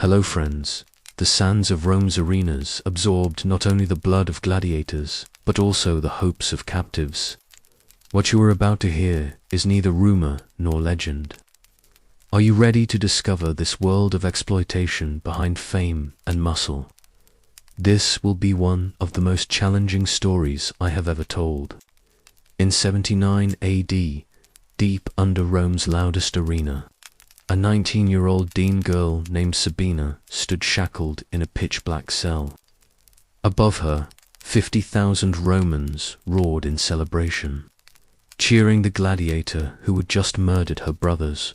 Hello friends, the sands of Rome's arenas absorbed not only the blood of gladiators, but also the hopes of captives. What you are about to hear is neither rumor nor legend. Are you ready to discover this world of exploitation behind fame and muscle? This will be one of the most challenging stories I have ever told. In 79 AD, deep under Rome's loudest arena, a 19-year-old Dean girl named Sabina stood shackled in a pitch-black cell. Above her, 50,000 Romans roared in celebration, cheering the gladiator who had just murdered her brothers.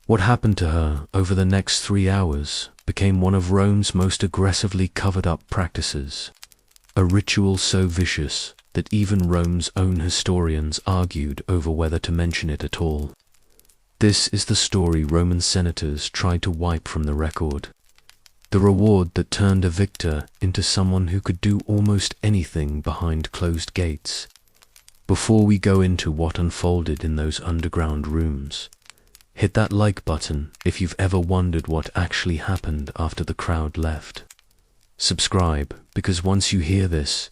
What happened to her over the next 3 hours became one of Rome's most aggressively covered-up practices, a ritual so vicious that even Rome's own historians argued over whether to mention it at all. This is the story Roman senators tried to wipe from the record. The reward that turned a victor into someone who could do almost anything behind closed gates. Before we go into what unfolded in those underground rooms, hit that like button if you've ever wondered what actually happened after the crowd left. Subscribe, because once you hear this,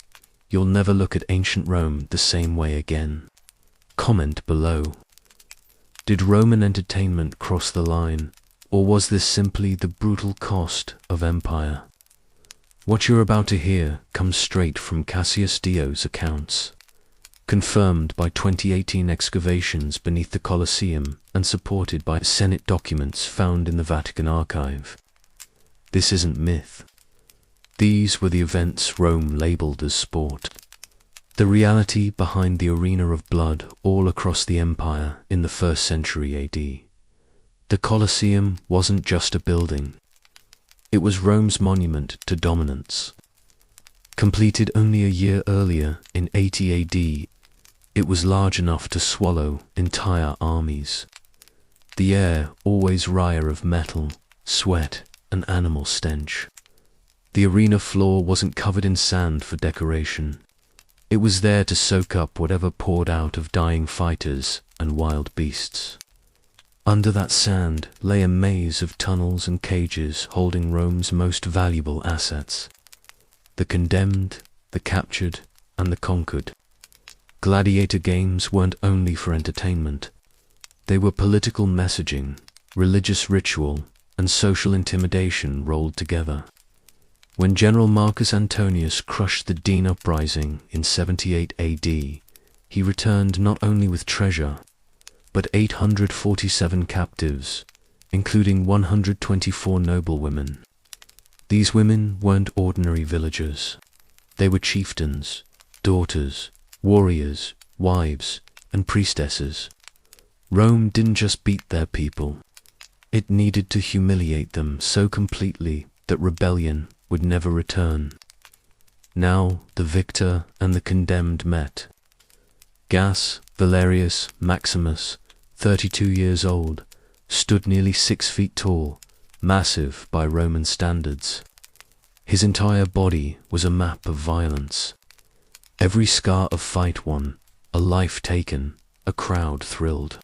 you'll never look at ancient Rome the same way again. Comment below. Did Roman entertainment cross the line, or was this simply the brutal cost of empire? What you're about to hear comes straight from Cassius Dio's accounts, confirmed by 2018 excavations beneath the Colosseum and supported by Senate documents found in the Vatican archive. This isn't myth. These were the events Rome labeled as sport. The reality behind the arena of blood all across the empire in the 1st century AD. The Colosseum wasn't just a building. It was Rome's monument to dominance. Completed only a year earlier in 80 AD, it was large enough to swallow entire armies. The air always wryer of metal, sweat, and animal stench. The arena floor wasn't covered in sand for decoration. It was there to soak up whatever poured out of dying fighters and wild beasts. Under that sand lay a maze of tunnels and cages holding Rome's most valuable assets. The condemned, the captured, and the conquered. Gladiator games weren't only for entertainment. They were political messaging, religious ritual, and social intimidation rolled together. When General Marcus Antonius crushed the Dean uprising in 78 AD, he returned not only with treasure, but 847 captives, including 124 noblewomen. These women weren't ordinary villagers. They were chieftains, daughters, warriors, wives, and priestesses. Rome didn't just beat their people. It needed to humiliate them so completely that rebellion would never return. Now the victor and the condemned met. Gas Valerius Maximus, 32 years old, stood nearly 6 feet tall, massive by Roman standards. His entire body was a map of violence. Every scar of fight won, a life taken, a crowd thrilled.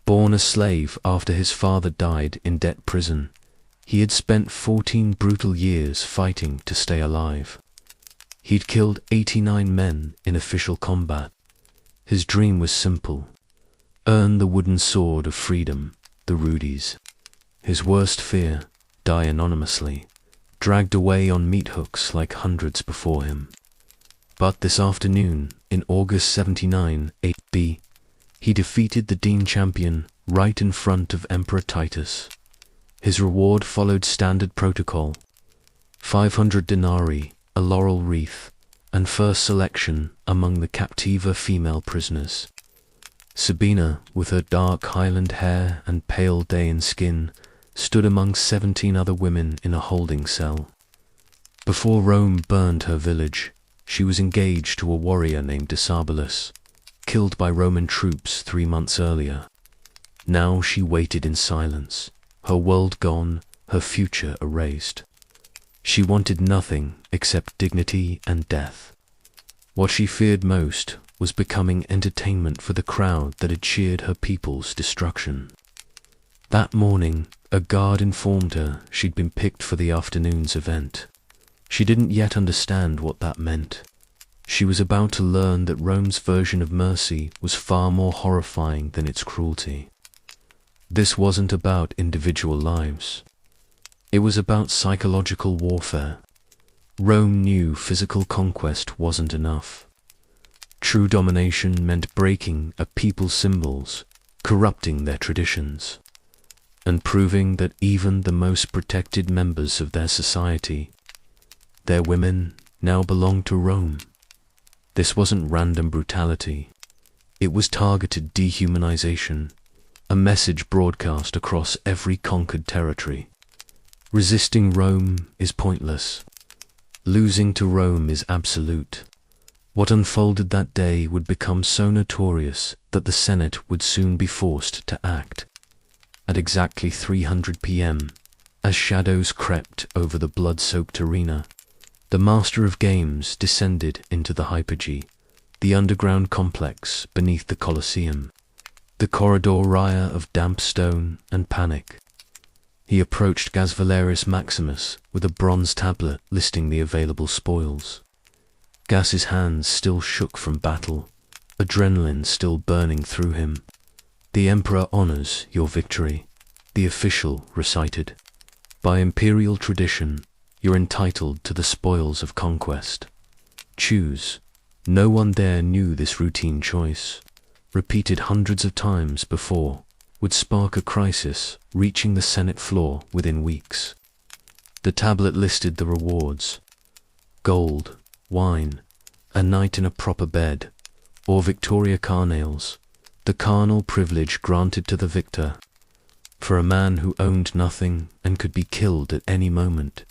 Born a slave after his father died in debt prison, he had spent 14 brutal years fighting to stay alive. He'd killed 89 men in official combat. His dream was simple: earn the wooden sword of freedom, the rudies. His worst fear: die anonymously, dragged away on meat hooks like hundreds before him. But this afternoon, in August 79 AD, he defeated the Dean champion right in front of Emperor Titus. His reward followed standard protocol: 500 denarii, a laurel wreath, and first selection among the captiva female prisoners. Sabina, with her dark Highland hair and pale Daean skin, stood among 17 other women in a holding cell. Before Rome burned her village, she was engaged to a warrior named Decebalus, killed by Roman troops 3 months earlier. Now she waited in silence, her world gone, her future erased. She wanted nothing except dignity and death. What she feared most was becoming entertainment for the crowd that had cheered her people's destruction. That morning, A guard informed her she'd been picked for the afternoon's event. She didn't yet understand what that meant. She was about to learn that Rome's version of mercy was far more horrifying than its cruelty. This wasn't about individual lives. It was about psychological warfare. Rome knew physical conquest wasn't enough. True domination meant breaking a people's symbols, corrupting their traditions, and proving that even the most protected members of their society, their women, now belonged to Rome. This wasn't random brutality. It was targeted dehumanization, a message broadcast across every conquered territory. Resisting Rome is pointless. Losing to Rome is absolute. What unfolded that day would become so notorious that the Senate would soon be forced to act. At exactly 300 p.m., as shadows crept over the blood-soaked arena, the Master of Games descended into the Hypogee, the underground complex beneath the Colosseum, the corridor raya of damp stone and panic. He approached Gaius Valerius Maximus with a bronze tablet listing the available spoils. Gaius's hands still shook from battle, adrenaline still burning through him. "The Emperor honors your victory," the official recited. "By imperial tradition, you're entitled to the spoils of conquest. Choose." No one there knew this routine choice, repeated hundreds of times before, would spark a crisis, reaching the Senate floor within weeks. The tablet listed the rewards: gold, wine, a night in a proper bed, or Victoria Carnails, the carnal privilege granted to the victor. For a man who owned nothing and could be killed at any moment,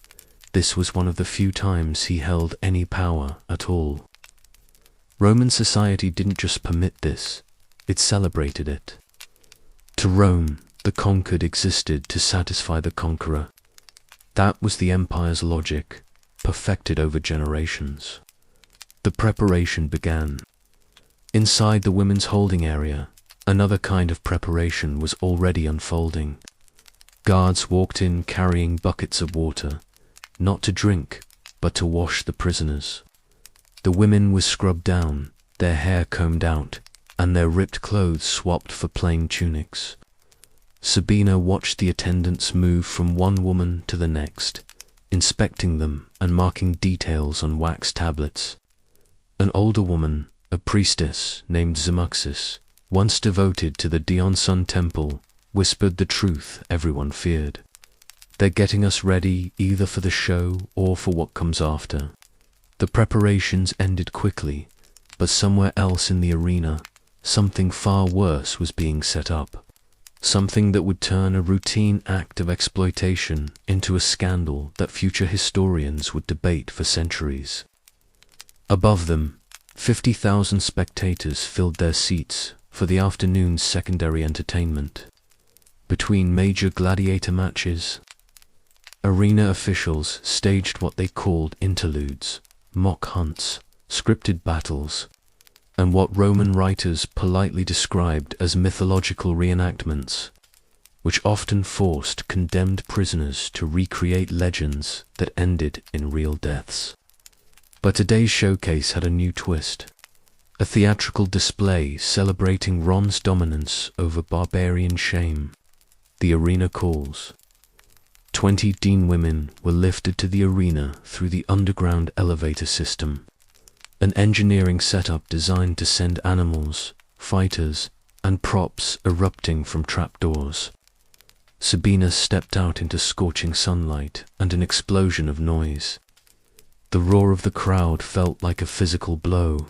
this was one of the few times he held any power at all. Roman society didn't just permit this, it celebrated it. To Rome, the conquered existed to satisfy the conqueror. That was the empire's logic, perfected over generations. The preparation began. Inside the women's holding area, another kind of preparation was already unfolding. Guards walked in carrying buckets of water, not to drink, but to wash the prisoners. The women were scrubbed down, their hair combed out, and their ripped clothes swapped for plain tunics. Sabina watched the attendants move from one woman to the next, inspecting them and marking details on wax tablets. An older woman, a priestess named Zeuxis, once devoted to the Dionysian temple, whispered the truth everyone feared. "They're getting us ready either for the show or for what comes after." The preparations ended quickly, but somewhere else in the arena, something far worse was being set up. Something that would turn a routine act of exploitation into a scandal that future historians would debate for centuries. Above them, 50,000 spectators filled their seats for the afternoon's secondary entertainment. Between major gladiator matches, arena officials staged what they called interludes, mock hunts, scripted battles, and what Roman writers politely described as mythological reenactments, which often forced condemned prisoners to recreate legends that ended in real deaths. But today's showcase had a new twist, a theatrical display celebrating Rom's dominance over barbarian shame. The arena calls. 20 Dean women were lifted to the arena through the underground elevator system, an engineering setup designed to send animals, fighters, and props erupting from trapdoors. Sabina stepped out into scorching sunlight and an explosion of noise. The roar of the crowd felt like a physical blow.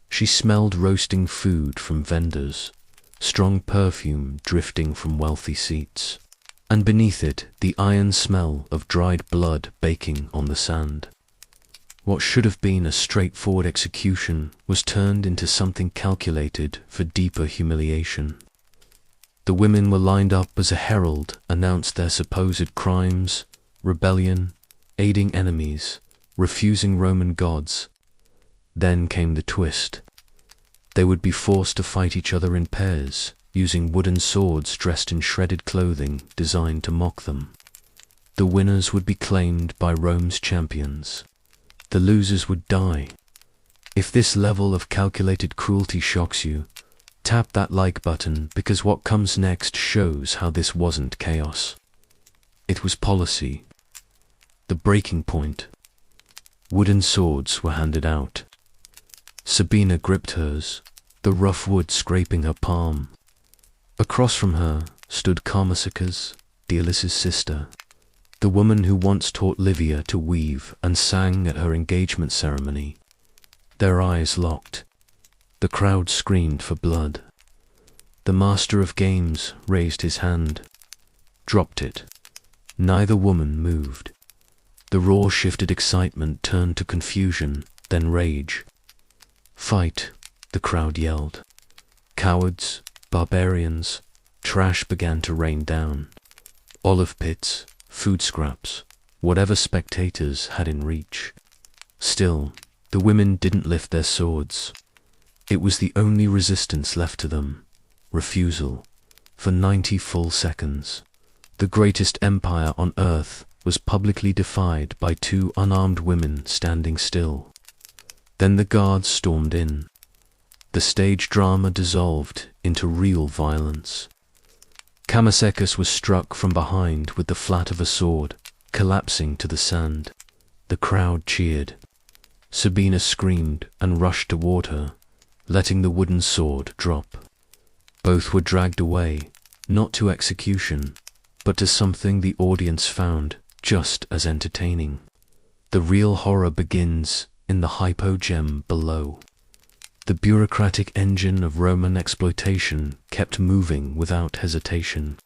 She smelled roasting food from vendors, strong perfume drifting from wealthy seats, and beneath it the iron smell of dried blood baking on the sand. What should have been a straightforward execution was turned into something calculated for deeper humiliation. The women were lined up as a herald announced their supposed crimes: rebellion, aiding enemies, refusing Roman gods. Then came the twist. They would be forced to fight each other in pairs, using wooden swords dressed in shredded clothing designed to mock them. The winners would be claimed by Rome's champions. The losers would die. If this level of calculated cruelty shocks you, tap that like button, because what comes next shows how this wasn't chaos. It was policy. The breaking point. Wooden swords were handed out. Sabina gripped hers, the rough wood scraping her palm. Across from her stood Carmasica's, Dialis' sister, the woman who once taught Livia to weave and sang at her engagement ceremony. Their eyes locked. The crowd screamed for blood. The master of games raised his hand, dropped it. Neither woman moved. The raw shifted excitement turned to confusion, then rage. Fight, the crowd yelled. Cowards, barbarians, trash began to rain down. Olive pits, food scraps, whatever spectators had in reach. Still, the women didn't lift their swords. It was the only resistance left to them. Refusal. For 90 full seconds. The greatest empire on earth was publicly defied by two unarmed women standing still. Then the guards stormed in. The stage drama dissolved into real violence. Camasecus was struck from behind with the flat of a sword, collapsing to the sand. The crowd cheered. Sabina screamed and rushed toward her, letting the wooden sword drop. Both were dragged away, not to execution, but to something the audience found just as entertaining. The real horror begins in the hypogem below. The bureaucratic engine of Roman exploitation kept moving without hesitation.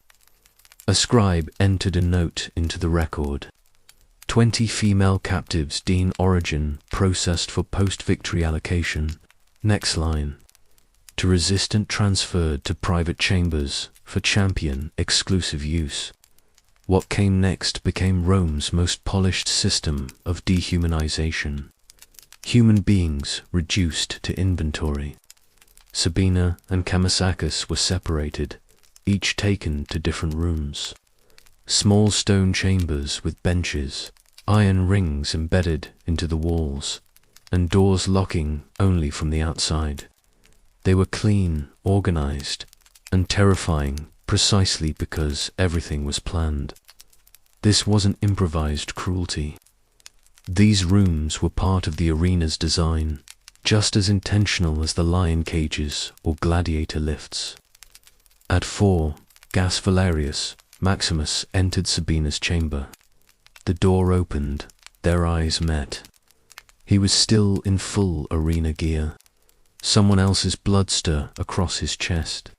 A scribe entered a note into the record. 20 female captives Dean Origin processed for post-victory allocation. Next line. To resistant transferred to private chambers for champion exclusive use. What came next became Rome's most polished system of dehumanization. Human beings reduced to inventory. Sabina and Camasacus were separated, each taken to different rooms. Small stone chambers with benches, iron rings embedded into the walls, and doors locking only from the outside. They were clean, organized, and terrifying precisely because everything was planned. This wasn't improvised cruelty. These rooms were part of the arena's design, just as intentional as the lion cages or gladiator lifts. At 4, Gas Valerius Maximus entered Sabina's chamber. The door opened, their eyes met. He was still in full arena gear. Someone else's blood stir across his chest.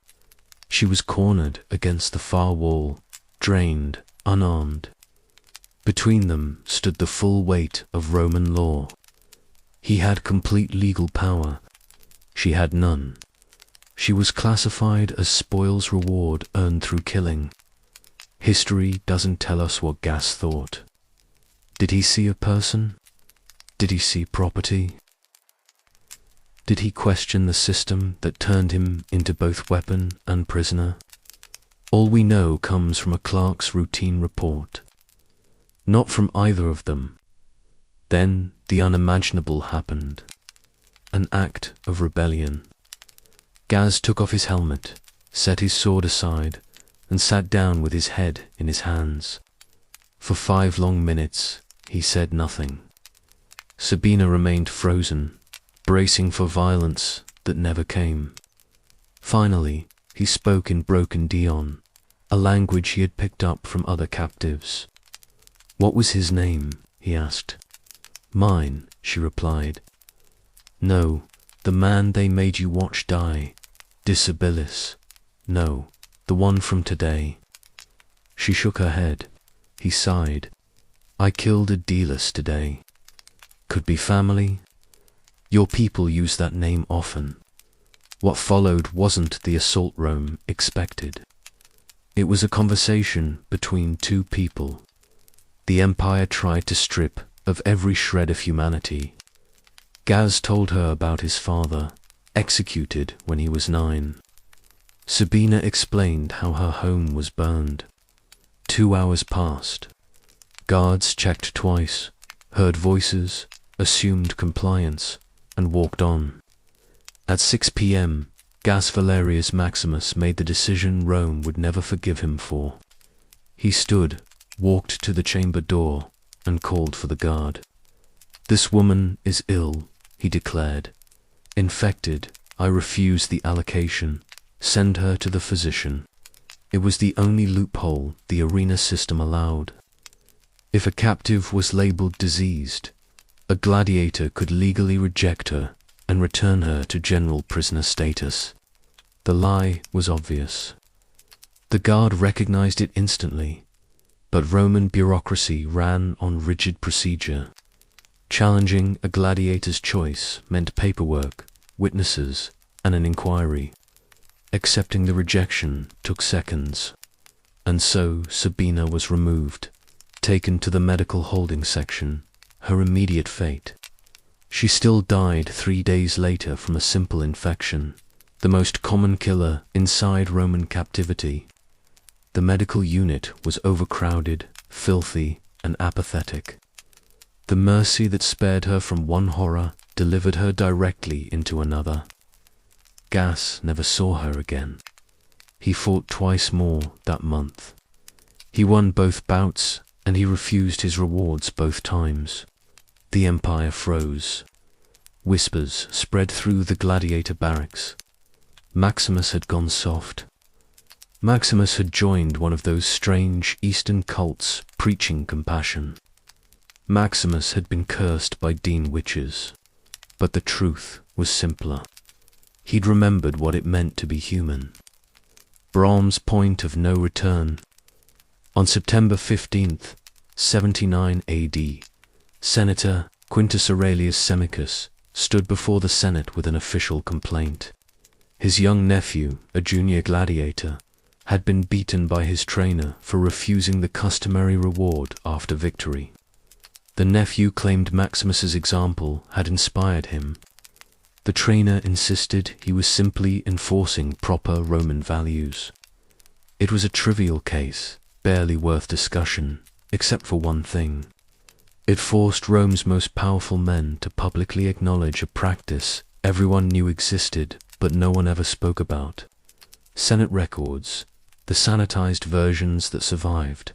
She was cornered against the far wall, drained, unarmed. Between them stood the full weight of Roman law. He had complete legal power. She had none. She was classified as spoils reward earned through killing. History doesn't tell us what Gas thought. Did he see a person? Did he see property? Did he question the system that turned him into both weapon and prisoner? All we know comes from a clerk's routine report. Not from either of them. Then the unimaginable happened. An act of rebellion. Gaz took off his helmet, set his sword aside, and sat down with his head in his hands. For 5 long minutes, he said nothing. Sabina remained frozen, bracing for violence that never came. Finally, he spoke in broken Dion, a language he had picked up from other captives. What was his name? He asked. Mine, she replied. No, the man they made you watch die. Disabilis. No, the one from today. She shook her head. He sighed. I killed a Dealus today. Could be family. Your people use that name often. What followed wasn't the assault Rome expected. It was a conversation between two people. The empire tried to strip of every shred of humanity. Gaz told her about his father, executed when he was 9. Sabina explained how her home was burned. 2 hours passed. Guards checked twice, heard voices, assumed compliance, and walked on. At 6 p.m., Gaius Valerius Maximus made the decision Rome would never forgive him for. He stood, walked to the chamber door, and called for the guard. "This woman is ill," he declared. "Infected, I refuse the allocation. Send her to the physician." It was the only loophole the arena system allowed. If a captive was labeled diseased, a gladiator could legally reject her and return her to general prisoner status. The lie was obvious. The guard recognized it instantly, but Roman bureaucracy ran on rigid procedure. Challenging a gladiator's choice meant paperwork, witnesses, and an inquiry. Accepting the rejection took seconds. And so Sabina was removed, taken to the medical holding section, her immediate fate. She still died 3 days later from a simple infection, the most common killer inside Roman captivity. The medical unit was overcrowded, filthy, and apathetic. The mercy that spared her from one horror delivered her directly into another. Gaius never saw her again. He fought twice more that month. He won both bouts, and he refused his rewards both times. The empire froze. Whispers spread through the gladiator barracks. Maximus had gone soft. Maximus had joined one of those strange Eastern cults preaching compassion. Maximus had been cursed by Dean witches, but the truth was simpler. He'd remembered what it meant to be human. Brahm's point of no return. On September 15th, 79 AD, Senator Quintus Aurelius Semicus stood before the Senate with an official complaint. His young nephew, a junior gladiator, had been beaten by his trainer for refusing the customary reward after victory. The nephew claimed Maximus's example had inspired him. The trainer insisted he was simply enforcing proper Roman values. It was a trivial case, barely worth discussion, except for one thing. It forced Rome's most powerful men to publicly acknowledge a practice everyone knew existed but no one ever spoke about. Senate records, the sanitized versions that survived,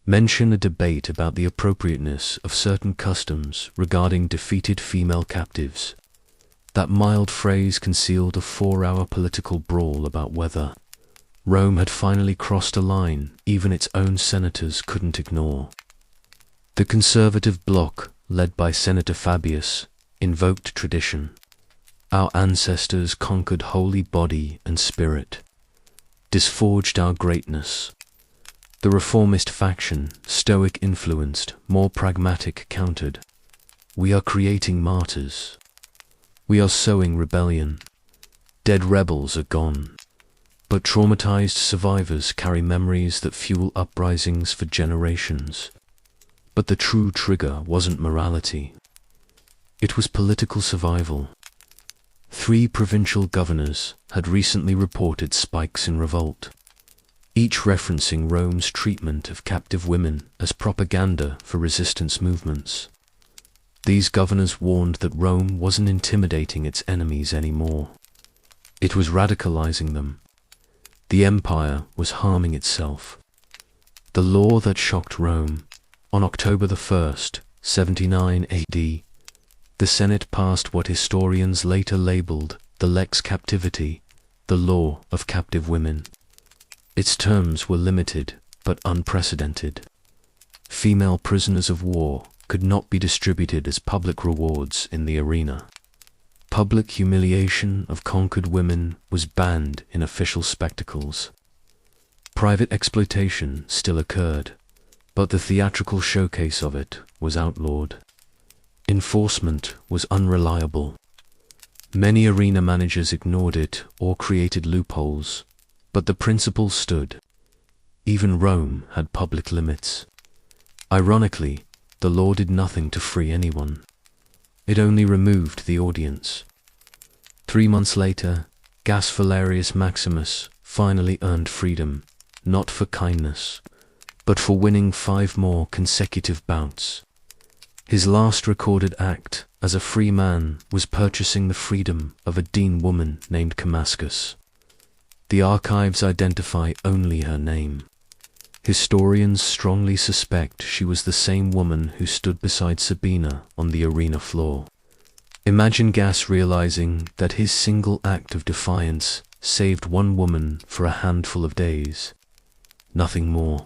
mention a debate about the appropriateness of certain customs regarding defeated female captives. That mild phrase concealed a 4-hour political brawl about whether Rome had finally crossed a line even its own senators couldn't ignore. The conservative bloc, led by Senator Fabius, invoked tradition. Our ancestors conquered holy body and spirit, disforged our greatness. The reformist faction, stoic influenced, more pragmatic countered. We are creating martyrs. We are sowing rebellion. Dead rebels are gone. But traumatized survivors carry memories that fuel uprisings for generations. But the true trigger wasn't morality. It was political survival. 3 provincial governors had recently reported spikes in revolt, each referencing Rome's treatment of captive women as propaganda for resistance movements. These governors warned that Rome wasn't intimidating its enemies anymore. It was radicalizing them. The empire was harming itself. The law that shocked Rome. On October 1st, 79 AD, the Senate passed what historians later labeled the Lex Captivity, the law of captive women. Its terms were limited but unprecedented. Female prisoners of war could not be distributed as public rewards in the arena. Public humiliation of conquered women was banned in official spectacles. Private exploitation still occurred, but the theatrical showcase of it was outlawed. Enforcement was unreliable. Many arena managers ignored it or created loopholes, but the principle stood. Even Rome had public limits. Ironically, the law did nothing to free anyone. It only removed the audience. 3 months later, Gaius Valerius Maximus finally earned freedom, not for kindness, but for winning 5 more consecutive bouts. His last recorded act as a free man was purchasing the freedom of a Dean woman named Damascus. The archives identify only her name. Historians strongly suspect she was the same woman who stood beside Sabina on the arena floor. Imagine Gas realizing that his single act of defiance saved one woman for a handful of days. Nothing more.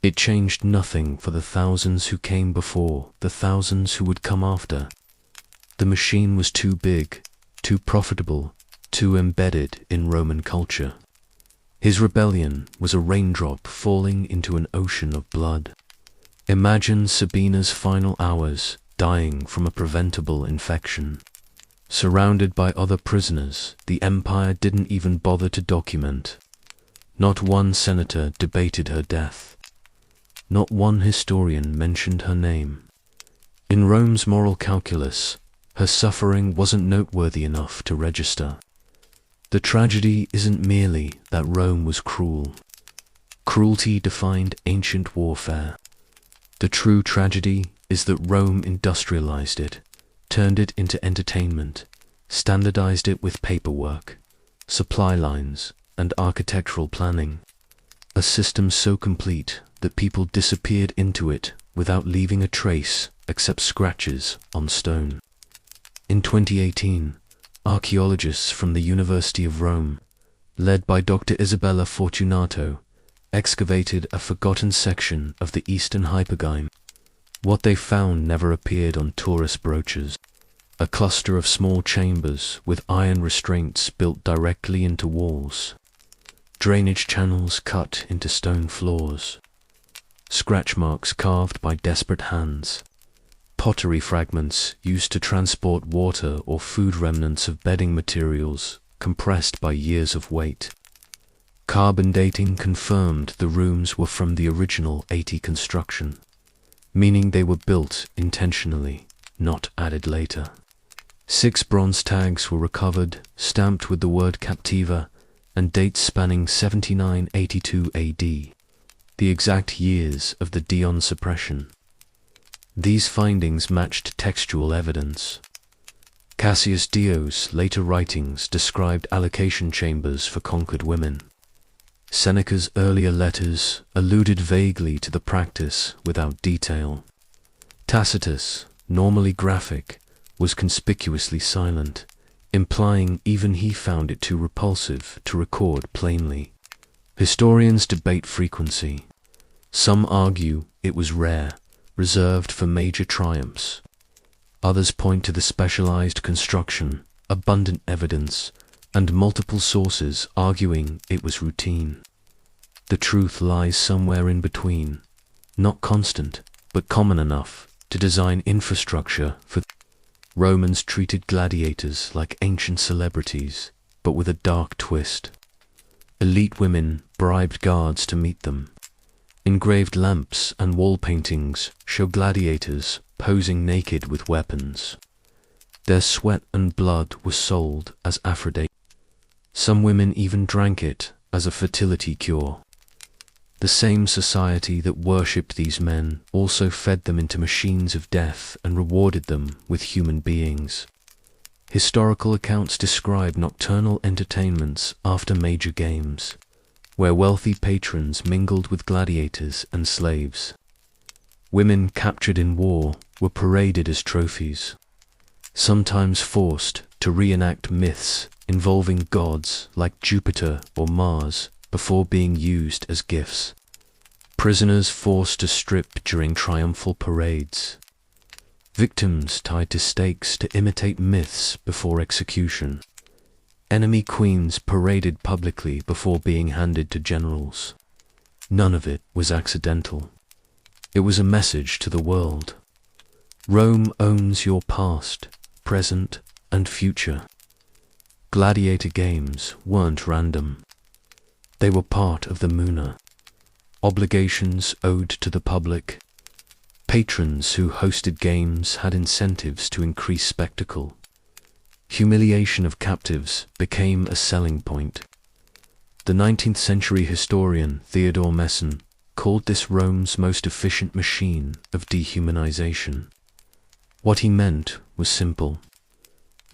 It changed nothing for the thousands who came before, the thousands who would come after. The machine was too big, too profitable, too embedded in Roman culture. His rebellion was a raindrop falling into an ocean of blood. Imagine Sabina's final hours, dying from a preventable infection. Surrounded by other prisoners, the empire didn't even bother to document. Not one senator debated her death. Not one historian mentioned her name. In Rome's moral calculus, her suffering wasn't noteworthy enough to register. The tragedy isn't merely that Rome was cruel. Cruelty defined ancient warfare. The true tragedy is that Rome industrialized it, turned it into entertainment, standardized it with paperwork, supply lines, and architectural planning. A system so complete that people disappeared into it without leaving a trace except scratches on stone. In 2018, archaeologists from the University of Rome, led by Dr. Isabella Fortunato, excavated a forgotten section of the Eastern Hypogame. What they found never appeared on tourist brochures. A cluster of small chambers with iron restraints built directly into walls. Drainage channels cut into stone floors. Scratch marks carved by desperate hands. Pottery fragments used to transport water or food, remnants of bedding materials compressed by years of weight. Carbon dating confirmed the rooms were from the original 80 construction, meaning they were built intentionally, not added later. 6 bronze tags were recovered, stamped with the word Captiva, and dates spanning 79-82 AD, the exact years of the Dion suppression. These findings matched textual evidence. Cassius Dio's later writings described allocation chambers for conquered women. Seneca's earlier letters alluded vaguely to the practice without detail. Tacitus, normally graphic, was conspicuously silent, implying even he found it too repulsive to record plainly. Historians debate frequency. Some argue it was rare, reserved for major triumphs. Others point to the specialized construction, abundant evidence, and multiple sources arguing it was routine. The truth lies somewhere in between, not constant, but common enough to design infrastructure for. Romans treated gladiators like ancient celebrities, but with a dark twist. Elite women bribed guards to meet them. Engraved lamps and wall paintings show gladiators posing naked with weapons. Their sweat and blood were sold as Aphrodite. Some women even drank it as a fertility cure. The same society that worshipped these men also fed them into machines of death and rewarded them with human beings. Historical accounts describe nocturnal entertainments after major games, where wealthy patrons mingled with gladiators and slaves. Women captured in war were paraded as trophies, sometimes forced to reenact myths involving gods like Jupiter or Mars before being used as gifts. Prisoners forced to strip during triumphal parades. Victims tied to stakes to imitate myths before execution. Enemy queens paraded publicly before being handed to generals. None of it was accidental. It was a message to the world. Rome owns your past, present, and future. Gladiator games weren't random. They were part of the Muna. Obligations owed to the public. Patrons who hosted games had incentives to increase spectacle. Humiliation of captives became a selling point. The 19th century historian Theodore Messon called this Rome's most efficient machine of dehumanization. What he meant was simple.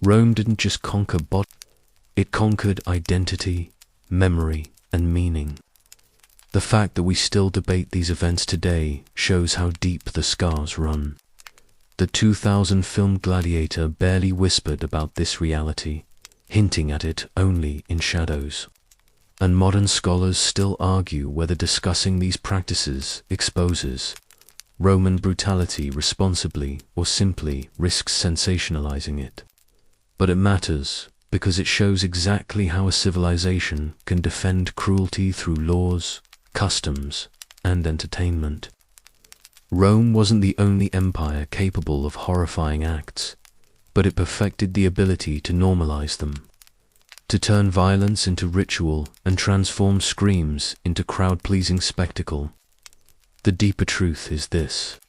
Rome didn't just conquer bodies, it conquered identity, memory, and meaning. The fact that we still debate these events today shows how deep the scars run. The 2000 film Gladiator barely whispered about this reality, hinting at it only in shadows. And modern scholars still argue whether discussing these practices exposes Roman brutality responsibly or simply risks sensationalizing it. But it matters because it shows exactly how a civilization can defend cruelty through laws, customs, and entertainment. Rome wasn't the only empire capable of horrifying acts, but it perfected the ability to normalize them, to turn violence into ritual and transform screams into crowd-pleasing spectacle. The deeper truth is this: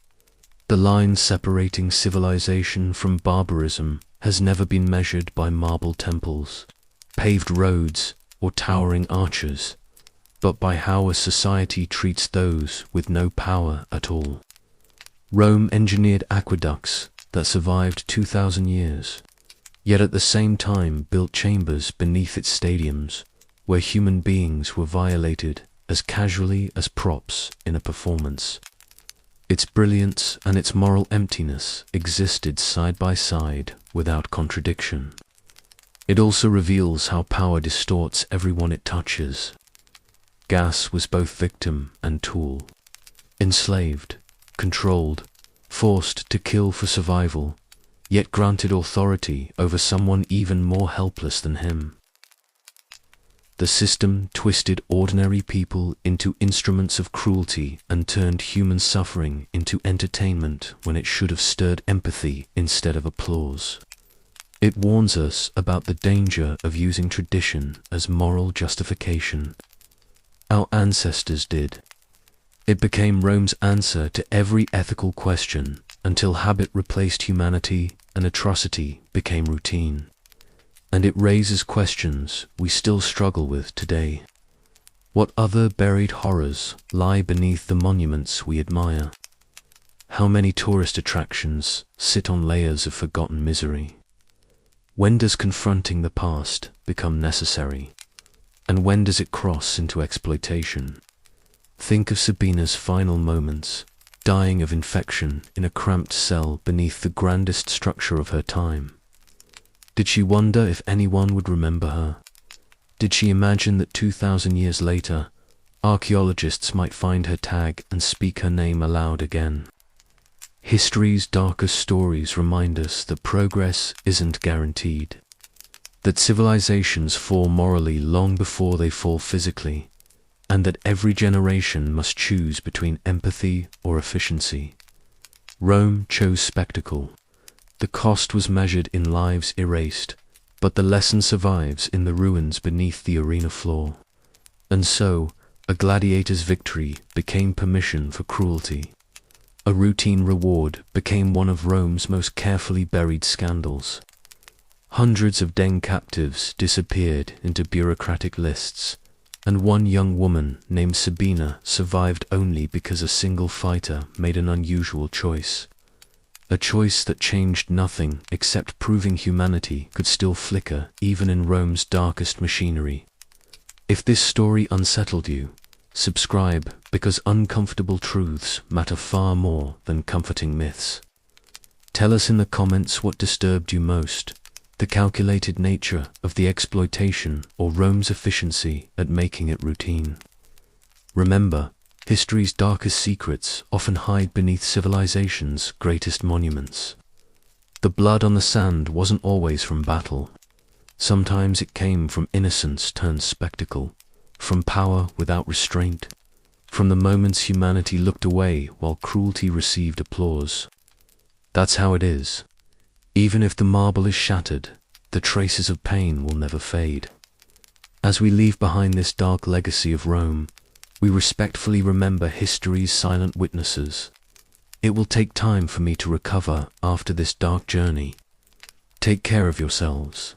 the line separating civilization from barbarism has never been measured by marble temples, paved roads, or towering arches, but by how a society treats those with no power at all. Rome engineered aqueducts that survived 2,000 years, yet at the same time built chambers beneath its stadiums where human beings were violated as casually as props in a performance. Its brilliance and its moral emptiness existed side by side without contradiction. It also reveals how power distorts everyone it touches. Gas was both victim and tool. Enslaved, controlled, forced to kill for survival, yet granted authority over someone even more helpless than him. The system twisted ordinary people into instruments of cruelty and turned human suffering into entertainment when it should have stirred empathy instead of applause. It warns us about the danger of using tradition as moral justification. Our ancestors did. It became Rome's answer to every ethical question until habit replaced humanity and atrocity became routine. And it raises questions we still struggle with today. What other buried horrors lie beneath the monuments we admire? How many tourist attractions sit on layers of forgotten misery? When does confronting the past become necessary? And when does it cross into exploitation? Think of Sabina's final moments, dying of infection in a cramped cell beneath the grandest structure of her time. Did she wonder if anyone would remember her? Did she imagine that 2,000 years later, archaeologists might find her tag and speak her name aloud again? History's darkest stories remind us that progress isn't guaranteed, that civilizations fall morally long before they fall physically, and that every generation must choose between empathy or efficiency. Rome chose spectacle. The cost was measured in lives erased, but the lesson survives in the ruins beneath the arena floor. And so, a gladiator's victory became permission for cruelty. A routine reward became one of Rome's most carefully buried scandals. Hundreds of dang captives disappeared into bureaucratic lists, and one young woman named Sabina survived only because a single fighter made an unusual choice. A choice that changed nothing except proving humanity could still flicker even in Rome's darkest machinery. If this story unsettled you, subscribe, because uncomfortable truths matter far more than comforting myths. Tell us in the comments what disturbed you most: the calculated nature of the exploitation or Rome's efficiency at making it routine. Remember, history's darkest secrets often hide beneath civilization's greatest monuments. The blood on the sand wasn't always from battle. Sometimes it came from innocence turned spectacle, from power without restraint, from the moments humanity looked away while cruelty received applause. That's how it is. Even if the marble is shattered, the traces of pain will never fade. As we leave behind this dark legacy of Rome, we respectfully remember history's silent witnesses. It will take time for me to recover after this dark journey. Take care of yourselves.